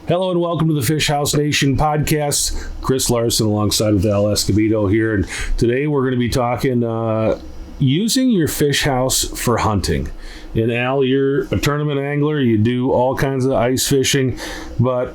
Hello and welcome to the Fish House Nation podcast. Chris Larson alongside with Al Escobedo here. And today we're going to be talking using your fish house for hunting. And Al, you're a tournament angler. You do all kinds of ice fishing. But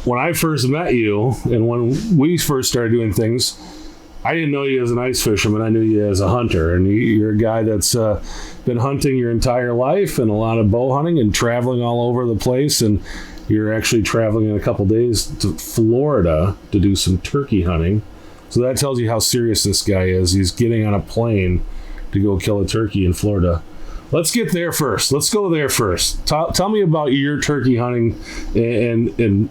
when I first met you and when we first started doing things, I didn't know you as an ice fisherman. I knew you as a hunter. And you're a guy that's been hunting your entire life and a lot of bow hunting and traveling all over the place. And you're actually traveling in a couple days to Florida to do some turkey hunting. So that tells you how serious this guy is. He's getting on a plane to go kill a turkey in Florida. Let's get there first. Let's go there first. Tell me about your turkey hunting. And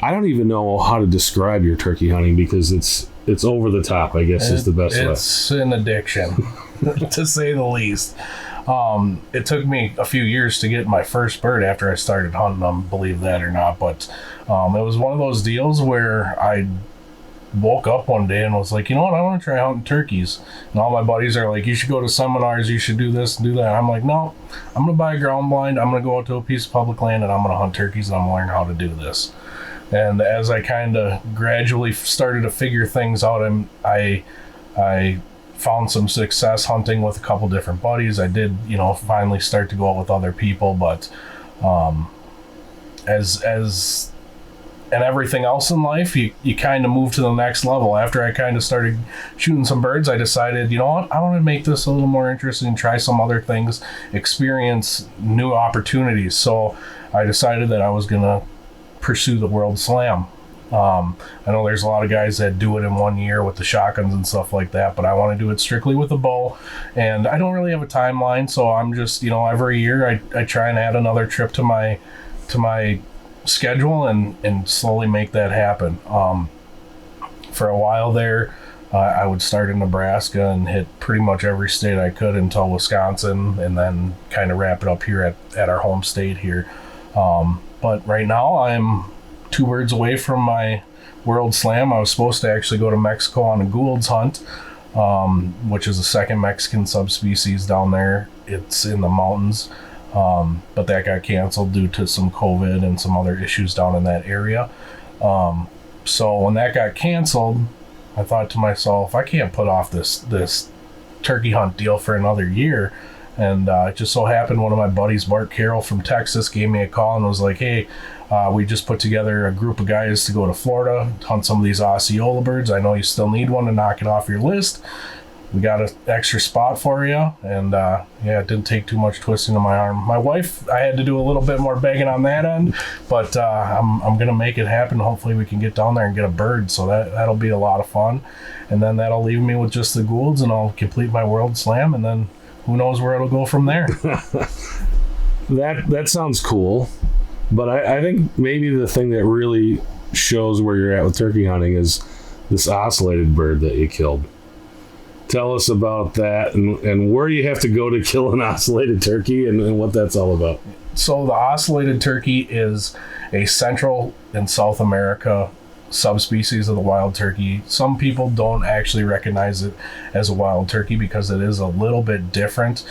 I don't even know how to describe your turkey hunting because it's over the top, I guess is the best way. It's an addiction, to say the least. It took me a few years to get my first bird after I started hunting them, believe that or not. But it was one of those deals where I woke up one day and was like, you know what, I want to try hunting turkeys. And all my buddies are like, you should go to seminars, you should do this and do that. I'm like, no, I'm going to buy a ground blind. I'm going to go out to a piece of public land and I'm going to hunt turkeys and I'm going to learn how to do this. And as I kind of gradually started to figure things out, I found some success hunting with a couple different buddies. I did, finally start to go out with other people, but as and everything else in life, you kind of move to the next level. After I kind of started shooting some birds, I decided, you know what, I want to make this a little more interesting, try some other things, experience new opportunities. So I decided that I was going to pursue the World Slam. I know there's a lot of guys that do it in 1 year with the shotguns and stuff like that, but I want to do it strictly with a bow, and I don't really have a timeline, so I'm just, every year I try and add another trip to my schedule and slowly make that happen. For a while there, I would start in Nebraska and hit pretty much every state I could until Wisconsin, and then kind of wrap it up here at our home state here. But right now I'm 2 birds away from my World Slam. I was supposed to actually go to Mexico on a Gould's hunt, which is the second Mexican subspecies down there. It's in the mountains, but that got canceled due to some COVID and some other issues down in that area. So when that got canceled, I thought to myself, I can't put off this turkey hunt deal for another year. And it just so happened one of my buddies, Bart Carroll from Texas, gave me a call and was like, hey, we just put together a group of guys to go to Florida, hunt some of these Osceola birds. I know you still need one to knock it off your list. We got an extra spot for you. And it didn't take too much twisting of my arm. My wife, I had to do a little bit more begging on that end, but I'm going to make it happen. Hopefully we can get down there and get a bird. So that'll be a lot of fun. And then that'll leave me with just the Goulds and I'll complete my World Slam, and then who knows where it'll go from there. That sounds cool. But I think maybe the thing that really shows where you're at with turkey hunting is this ocellated bird that you killed. Tell us about that and where you have to go to kill an ocellated turkey and what that's all about. So the ocellated turkey is a Central and South America subspecies of the wild turkey. Some people don't actually recognize it as a wild turkey because it is a little bit different.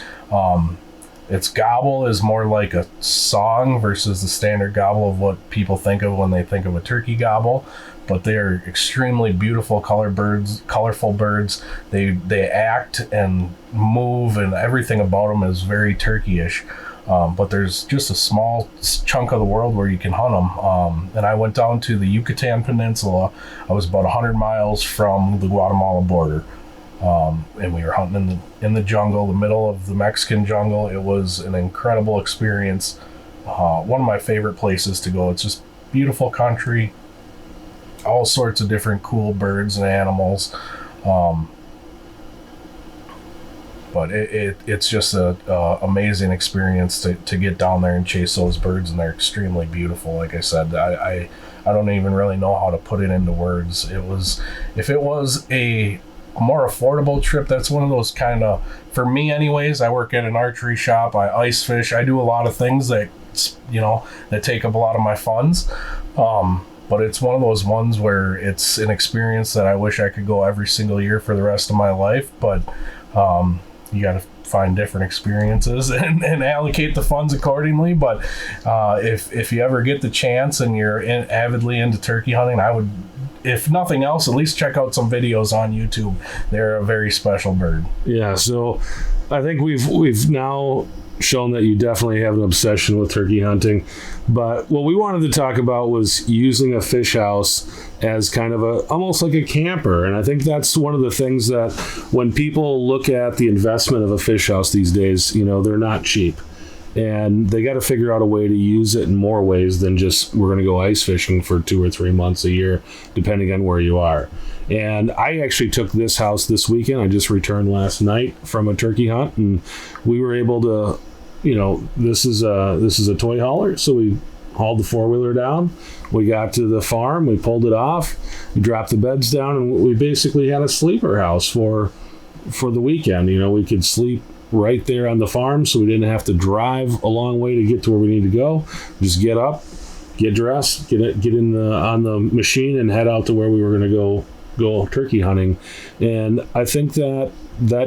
Its gobble is more like a song versus the standard gobble of what people think of when they think of a turkey gobble. But they are extremely beautiful colorful birds. They act and move, and everything about them is very turkey-ish. But there's just a small chunk of the world where you can hunt them. And I went down to the Yucatan Peninsula. I was about 100 miles from the Guatemala border. And we were hunting in the jungle, the middle of the Mexican jungle. It was an incredible experience. One of my favorite places to go. It's just beautiful country, all sorts of different cool birds and animals. But it's just a amazing experience to get down there and chase those birds, and they're extremely beautiful. Like I said, I don't even really know how to put it into words. If it was a more affordable trip, that's one of those kind of, for me anyways, I work at an archery shop, I ice fish, I do a lot of things that take up a lot of my funds. But it's one of those ones where it's an experience that I wish I could go every single year for the rest of my life. But you got to find different experiences and allocate the funds accordingly. But if you ever get the chance and you're avidly into turkey hunting, I would, if nothing else, at least check out some videos on YouTube. They're a very special bird. Yeah, so I think we've now shown that you definitely have an obsession with turkey hunting. But what we wanted to talk about was using a fish house as kind of almost like a camper. And I think that's one of the things that when people look at the investment of a fish house these days, they're not cheap. And they got to figure out a way to use it in more ways than just we're going to go ice fishing for 2 or 3 months a year, depending on where you are. And I actually took this house this weekend. I just returned last night from a turkey hunt, and we were able to, this is a toy hauler, so we hauled the 4-wheeler down. We got to the farm, we pulled it off, we dropped the beds down, and we basically had a sleeper house for the weekend. We could sleep right there on the farm, so we didn't have to drive a long way to get to where we need to go. Just get up, get dressed, get in on the machine, and head out to where we were going to go turkey hunting. And I think that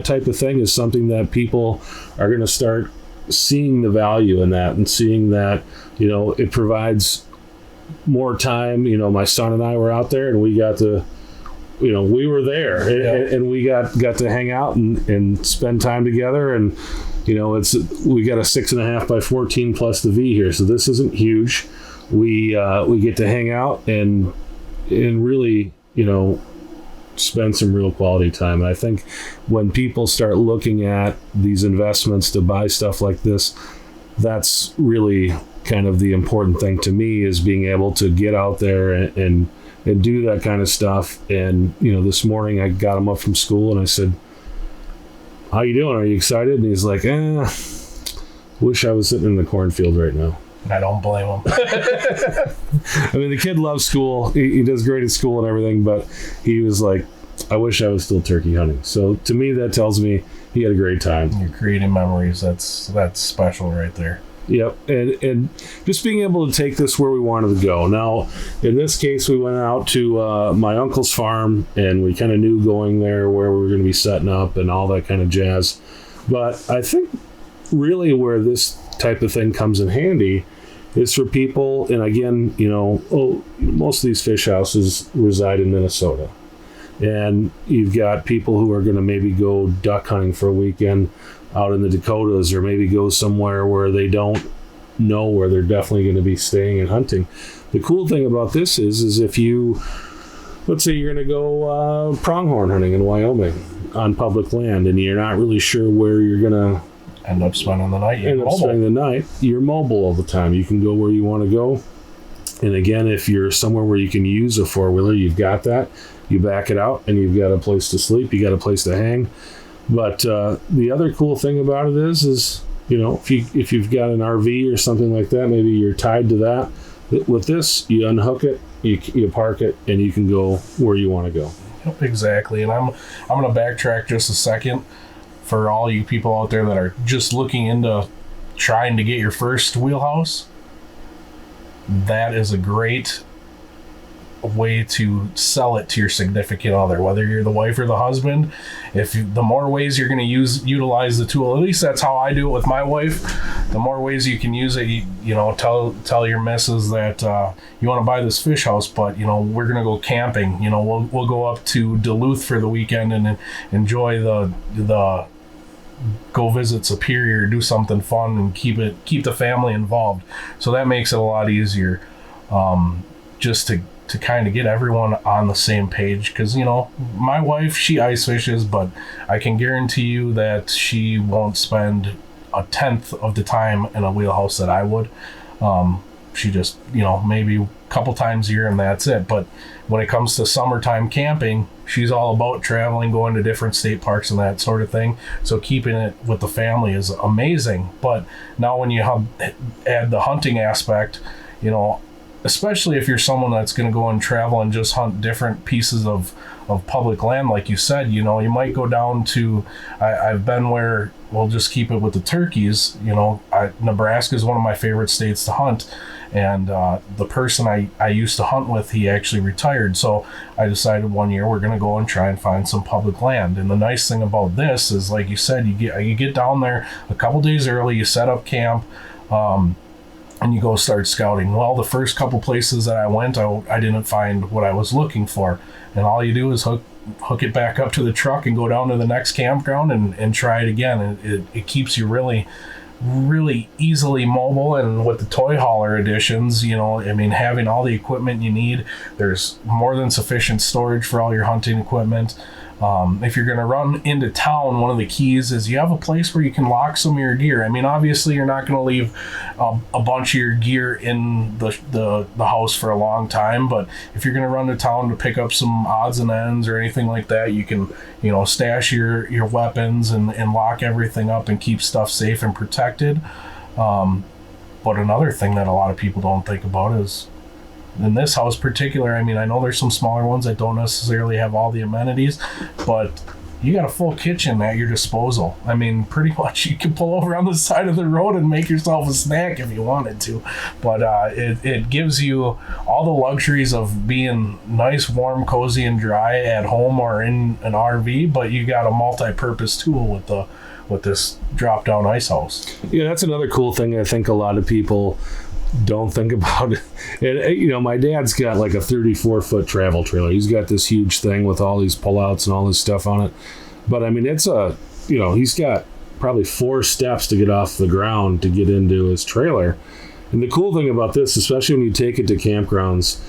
type of thing is something that people are going to start seeing the value in that, and seeing that it provides more time. My son and I were out there, and we got to we were there, and we got to hang out and spend time together. And we got a 6.5 by 14 plus the V here, so this isn't huge. We get to hang out and really spend some real quality time. And I think when people start looking at these investments to buy stuff like this, that's really kind of the important thing to me, is being able to get out there and do that kind of stuff. And this morning I got him up from school and I said, "How you doing? Are you excited?" And he's like, "Wish I was sitting in the cornfield right now." I don't blame him. I mean, the kid loves school. He does great at school and everything, but he was like, "I wish I was still turkey hunting." So to me, that tells me he had a great time. You're creating memories. That's special right there. Yep, and just being able to take this where we wanted to go. Now, in this case, we went out to my uncle's farm, and we kind of knew going there where we were going to be setting up and all that kind of jazz. But I think really where this type of thing comes in handy is for people, and again, most of these fish houses reside in Minnesota. And you've got people who are going to maybe go duck hunting for a weekend out in the Dakotas, or maybe go somewhere where they don't know where they're definitely going to be staying and hunting. The cool thing about this is if you, let's say you're going to go pronghorn hunting in Wyoming on public land, and you're not really sure where you're going to end up spending the night. You're mobile all the time. You can go where you want to go. And again, if you're somewhere where you can use a 4-wheeler, you've got that. You back it out, and you've got a place to sleep. You got a place to hang. But the other cool thing about it is if you've got an RV or something like that, maybe you're tied to that. With this, you unhook it, you park it, and you can go where you want to go. Yep, exactly. And I'm going to backtrack just a second for all you people out there that are just looking into trying to get your first wheelhouse. That is a great way to sell it to your significant other, whether you're the wife or the husband. The more ways you're going to utilize the tool, at least that's how I do it with my wife. The more ways you can use it, tell your missus that you want to buy this fish house, but we're going to go camping. We'll go up to Duluth for the weekend and enjoy the go visit Superior, do something fun, and keep the family involved. So that makes it a lot easier, just to kind of get everyone on the same page. Because my wife, she ice fishes, but I can guarantee you that she won't spend 1/10 of the time in a wheelhouse that I would. She just maybe a couple times a year, and that's it. But when it comes to summertime camping, she's all about traveling, going to different state parks and that sort of thing. So keeping it with the family is amazing. But now when you add the hunting aspect, especially if you're someone that's going to go and travel and just hunt different pieces of public land, like you said, you might go down to, I've been where, we'll just keep it with the turkeys, Nebraska is one of my favorite states to hunt. And the person I used to hunt with, he actually retired. So I decided one year we're going to go and try and find some public land. And the nice thing about this is, like you said, you get down there a couple days early, you set up camp, and you go start scouting. Well, the first couple places that I went, I didn't find what I was looking for. And all you do is hook it back up to the truck and go down to the next campground and try it again. And it keeps you really, really easily mobile. And with the toy hauler editions, having all the equipment you need, there's more than sufficient storage for all your hunting equipment. If you're going to run into town, one of the keys is you have a place where you can lock some of your gear. I mean, obviously you're not going to leave a bunch of your gear in the house for a long time, but if you're going to run to town to pick up some odds and ends or anything like that, you can, stash your weapons and lock everything up and keep stuff safe and protected. But another thing that a lot of people don't think about is, in this house particular, I mean, I know there's some smaller ones that don't necessarily have all the amenities, but you got a full kitchen at your disposal. I mean, pretty much you can pull over on the side of the road and make yourself a snack if you wanted to. But it gives you all the luxuries of being nice, warm, cozy, and dry at home or in an RV, but you got a multi-purpose tool with this drop-down ice house. Yeah, that's another cool thing I think a lot of people don't think about it. And my dad's got like a 34-foot travel trailer. He's got this huge thing with all these pullouts and all this stuff on it. But I mean, it's he's got probably 4 steps to get off the ground to get into his trailer. And the cool thing about this, especially when you take it to campgrounds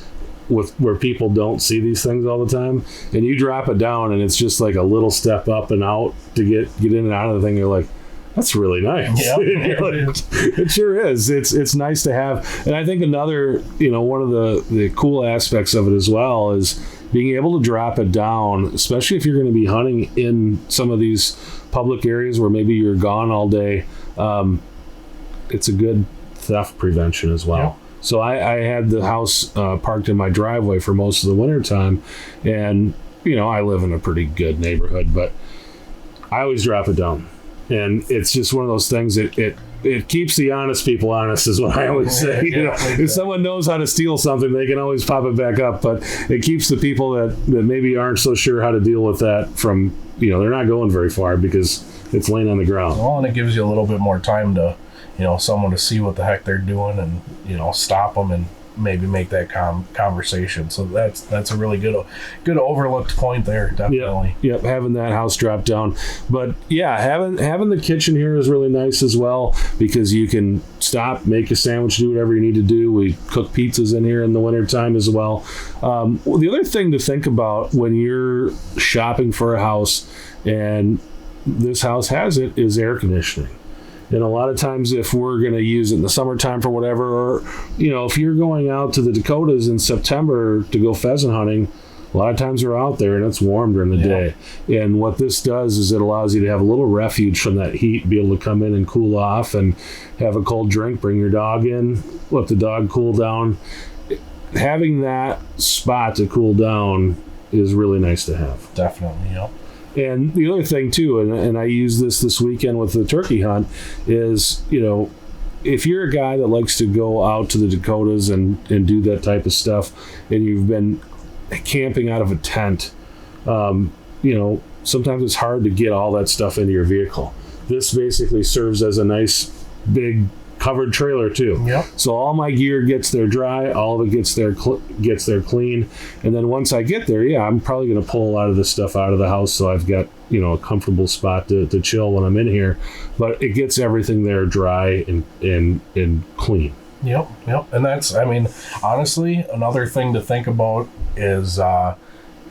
where people don't see these things all the time, and you drop it down and it's just like a little step up and out to get in and out of the thing, you're like, that's really nice. Yep. It sure is. It's nice to have. And I think another, one of the cool aspects of it as well is being able to drop it down, especially if you're going to be hunting in some of these public areas where maybe you're gone all day. It's a good theft prevention as well. Yep. So I had the house parked in my driveway for most of the winter time, and I live in a pretty good neighborhood, but I always drop it down. And it's just one of those things that it keeps the honest people honest, is what I always say. If someone knows how to steal something, they can always pop it back up. But it keeps the people that maybe aren't so sure how to deal with that from, they're not going very far because it's laying on the ground. Well, and it gives you a little bit more time to, someone to see what the heck they're doing and, stop them and maybe make that conversation. So that's a really good overlooked point there, definitely. Yep, having that house drop down. But yeah, having the kitchen here is really nice as well, because you can stop, make a sandwich, do whatever you need to do. We cook pizzas in here in the wintertime as well. The other thing to think about when you're shopping for a house, and this house has it, is air conditioning. And a lot of times if we're going to use it in the summertime for whatever, or, if you're going out to the Dakotas in September to go pheasant hunting, a lot of times we're out there and it's warm during the day. And what this does is it allows you to have a little refuge from that heat, be able to come in and cool off and have a cold drink, bring your dog in, let the dog cool down. Having that spot to cool down is really nice to have. Definitely, yeah. And the other thing too, and I use this weekend with the turkey hunt, is, if you're a guy that likes to go out to the Dakotas and do that type of stuff, and you've been camping out of a tent, sometimes it's hard to get all that stuff into your vehicle. This basically serves as a nice big covered trailer too. Yep. So all my gear gets there dry, all of it gets there clean, and then once I get there, I'm probably going to pull a lot of this stuff out of the house, so I've got a comfortable spot to chill when I'm in here. But it gets everything there dry and clean. Yep. And that's, honestly, another thing to think about is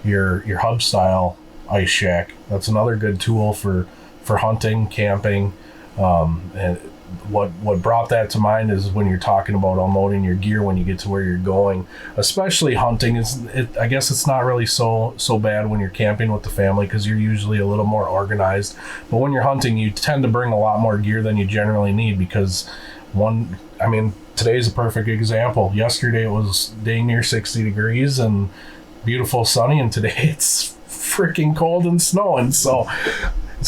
your hub style ice shack. That's another good tool for hunting, camping, and what brought that to mind is when you're talking about unloading your gear when you get to where you're going, especially hunting. I guess it's not really so bad when you're camping with the family, because you're usually a little more organized. But when you're hunting, you tend to bring a lot more gear than you generally need, because today's a perfect example. Yesterday it was dang near 60 degrees and beautiful sunny, and today it's freaking cold and snowing. So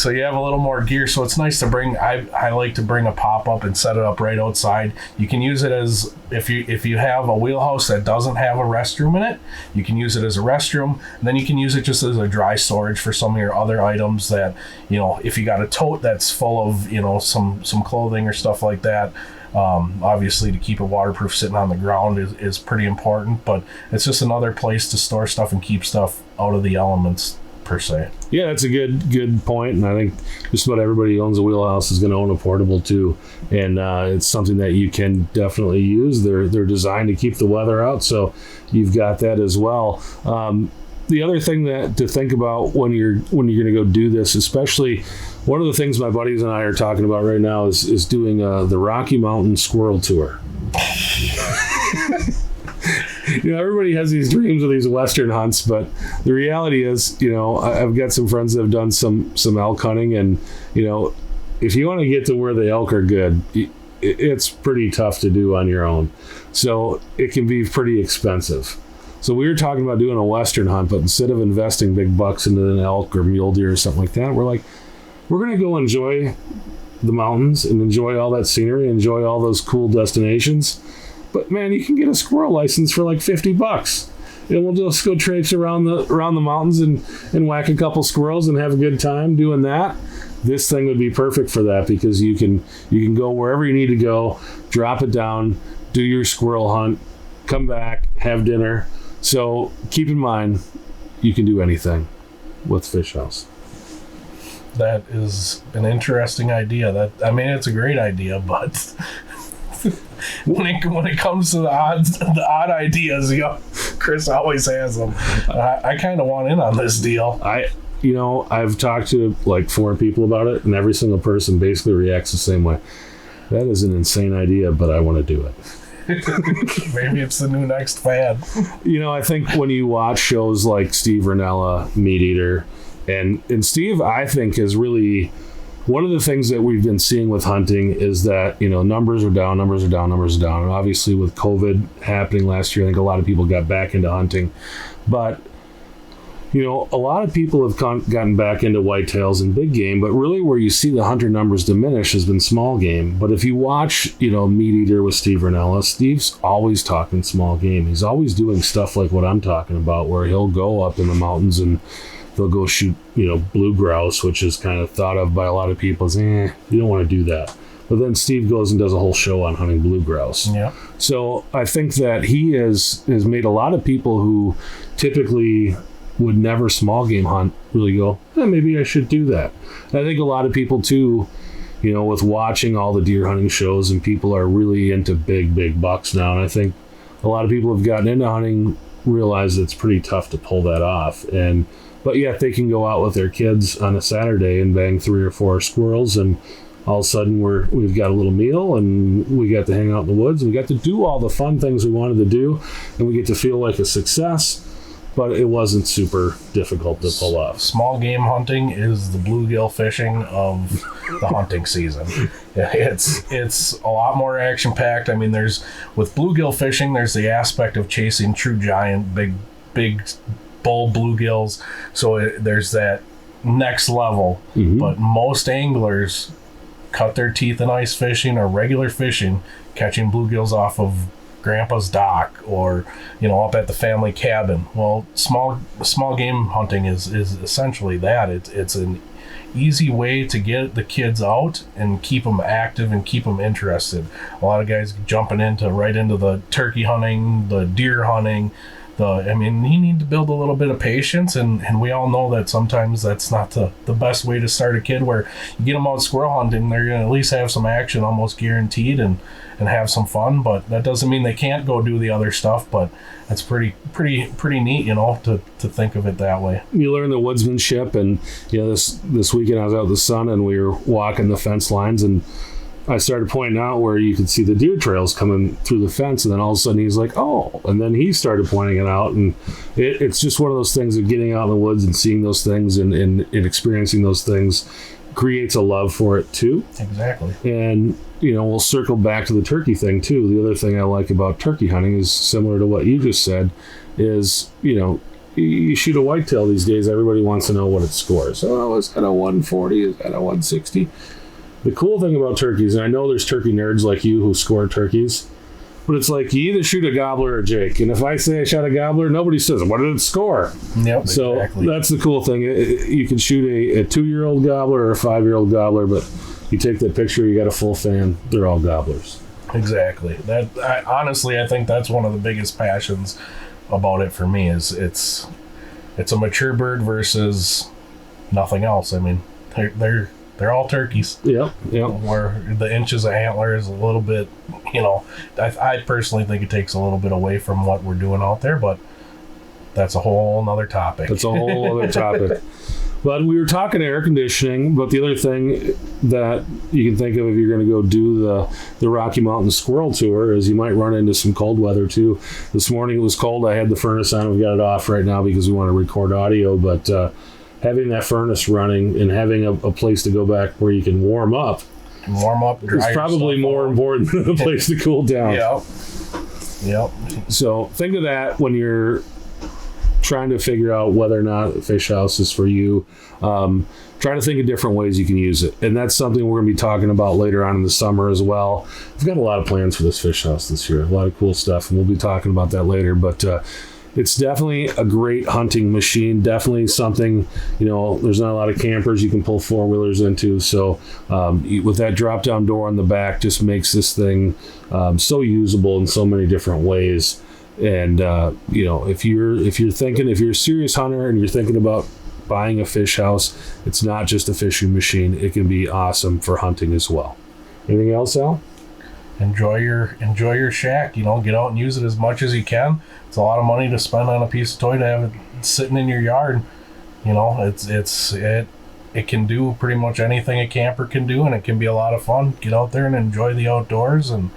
So you have a little more gear. So it's nice to bring. I like to bring a pop up and set it up right outside. You can use it as if you have a wheelhouse that doesn't have a restroom in it, you can use it as a restroom. And then you can use it just as a dry storage for some of your other items that, if you got a tote that's full of some clothing or stuff like that. Obviously, to keep it waterproof, sitting on the ground is pretty important. But it's just another place to store stuff and keep stuff out of the elements, per se. Yeah, that's a good point, and I think just about everybody who owns a wheelhouse is going to own a portable too, and it's something that you can definitely use. They're designed to keep the weather out, so you've got that as well. The other thing that to think about when you're going to go do this, especially one of the things my buddies and I are talking about right now is doing the Rocky Mountain Squirrel Tour. Everybody has these dreams of these Western hunts, but the reality is, I've got some friends that have done some elk hunting, and, if you want to get to where the elk are good, it's pretty tough to do on your own. So it can be pretty expensive. So we were talking about doing a Western hunt, but instead of investing big bucks into an elk or mule deer or something like that, we're like, we're going to go enjoy the mountains and enjoy all that scenery, enjoy all those cool destinations. But man, you can get a squirrel license for like $50, and we'll just go traipse around the mountains and whack a couple squirrels and have a good time doing that. This thing would be perfect for that because you can go wherever you need to go, drop it down, do your squirrel hunt, come back, have dinner. So keep in mind, you can do anything with Fish House. That is an interesting idea. It's a great idea, but when it comes to the odd ideas, Chris always has them. I kind of want in on this deal. I've talked to like 4 people about it, and every single person basically reacts the same way. That is an insane idea, but I want to do it. Maybe it's the new next fad. I think when you watch shows like Steve Rinella, Meat Eater, and Steve, I think, is really one of the things that we've been seeing with hunting is that, numbers are down. And obviously with COVID happening last year, I think a lot of people got back into hunting. But, a lot of people have gotten back into whitetails and big game, but really where you see the hunter numbers diminish has been small game. But if you watch, Meat Eater with Steve Rinella, Steve's always talking small game. He's always doing stuff like what I'm talking about, where he'll go up in the mountains and they'll go shoot, blue grouse, which is kind of thought of by a lot of people as, you don't want to do that. But then Steve goes and does a whole show on hunting blue grouse. Yeah. So I think that he has made a lot of people who typically would never small game hunt really go, maybe I should do that. And I think a lot of people too, with watching all the deer hunting shows, and people are really into big bucks now. And I think a lot of people have gotten into hunting, realize it's pretty tough to pull that off. But yet they can go out with their kids on a Saturday and bang 3 or 4 squirrels, and all of a sudden we've got a little meal, and we got to hang out in the woods, and we got to do all the fun things we wanted to do, and we get to feel like a success. But it wasn't super difficult to pull off. Small game hunting is the bluegill fishing of the hunting season. It's a lot more action packed. There's with bluegill fishing, there's the aspect of chasing true giant, big bull bluegills. So there's that next level. Mm-hmm. But most anglers cut their teeth in ice fishing or regular fishing, catching bluegills off of grandpa's dock or up at the family cabin. Well, small game hunting is essentially that. It's an easy way to get the kids out and keep them active and keep them interested. A lot of guys jumping right into the turkey hunting, the deer hunting. You need to build a little bit of patience, and we all know that sometimes that's not the best way to start a kid, where you get them out squirrel hunting, they're going to at least have some action almost guaranteed and have some fun. But that doesn't mean they can't go do the other stuff, but that's pretty neat, to think of it that way. You learn the woodsmanship, and this weekend I was out with the son and we were walking the fence lines, and I started pointing out where you could see the deer trails coming through the fence, and then all of a sudden he's like, oh, and then he started pointing it out, and it's just one of those things of getting out in the woods and seeing those things and experiencing those things creates a love for it too. Exactly. And we'll circle back to the turkey thing too. The other thing I like about turkey hunting is similar to what you just said, is you shoot a whitetail these days, everybody wants to know what it scores. Oh, is that a 140? Is that a 160? The cool thing about turkeys, and I know there's turkey nerds like you who score turkeys, but it's like you either shoot a gobbler or Jake. And if I say I shot a gobbler, nobody says, what did it score? Yep, so exactly. That's the cool thing. You can shoot a 2-year-old gobbler or a 5-year-old gobbler, but you take that picture, you got a full fan, they're all gobblers. Exactly. Honestly, I think that's one of the biggest passions about it for me is it's a mature bird versus nothing else. I mean, they're all turkeys. Yep. Where the inches of antler is a little bit, I personally think it takes a little bit away from what we're doing out there, but that's a whole nother topic. That's a whole other topic. But we were talking air conditioning, but the other thing that you can think of if you're going to go do the Rocky Mountain Squirrel Tour is you might run into some cold weather too. This morning it was cold. I had the furnace on. We've got it off right now because we want to record audio, but having that furnace running and having a place to go back where you can warm up dry is probably more important than a place to cool down. Yep. So think of that when you're trying to figure out whether or not a fish house is for you. Try to think of different ways you can use it. And that's something we're going to be talking about later on in the summer as well. We've got a lot of plans for this fish house this year. A lot of cool stuff, and we'll be talking about that later. But it's definitely a great hunting machine. Definitely something, there's not a lot of campers you can pull 4-wheelers into. So with that drop-down door on the back just makes this thing so usable in so many different ways. And if you're a serious hunter and you're thinking about buying a fish house, it's not just a fishing machine. It can be awesome for hunting as well. Anything else, Al? Enjoy your shack. Get out and use it as much as you can. It's a lot of money to spend on a piece of toy to have it sitting in your yard. It can do pretty much anything a camper can do, and it can be a lot of fun. Get out there and enjoy the outdoors and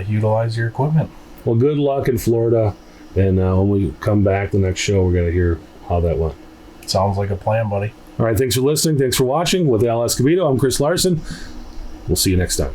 utilize your equipment. Well, good luck in Florida, and when we come back the next show, we're going to hear how that went. Sounds like a plan, buddy. All right, thanks for listening. Thanks for watching. With Al Escobedo, I'm Chris Larson. We'll see you next time.